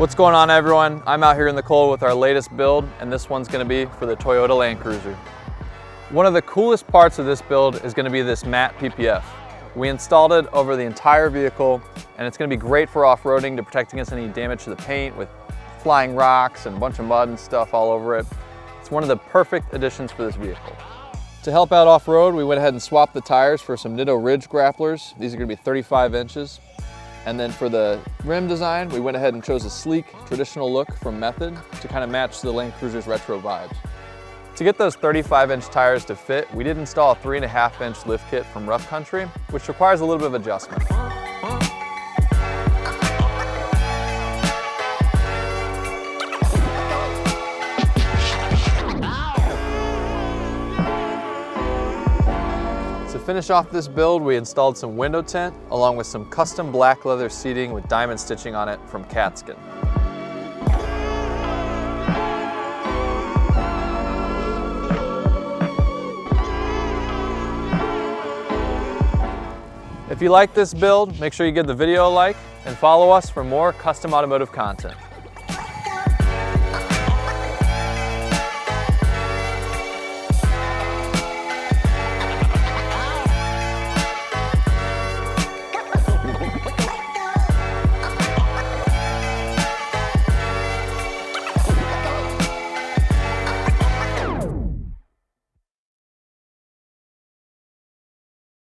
What's going on, everyone? I'm out here in the cold with our latest build, and this one's going to be for the Toyota Land Cruiser. One of the coolest parts of this build is going to be this matte PPF. We installed it over the entire vehicle, and it's going to be great for off-roading to protect against any damage to the paint with flying rocks and a bunch of mud and stuff all over it. It's one of the perfect additions for this vehicle. To help out off-road, we went ahead and swapped the tires for some Nitto Ridge grapplers. These are going to be 35 inches. And then for the rim design, we went ahead and chose a sleek, traditional look from Method to kind of match the Land Cruiser's retro vibes. To get those 35-inch tires to fit, we did install a 3.5-inch lift kit from Rough Country, which requires a little bit of adjustment. To finish off this build, we installed some window tint along with some custom black leather seating with diamond stitching on it from Katzkin. If you like this build, make sure you give the video a like and follow us for more custom automotive content.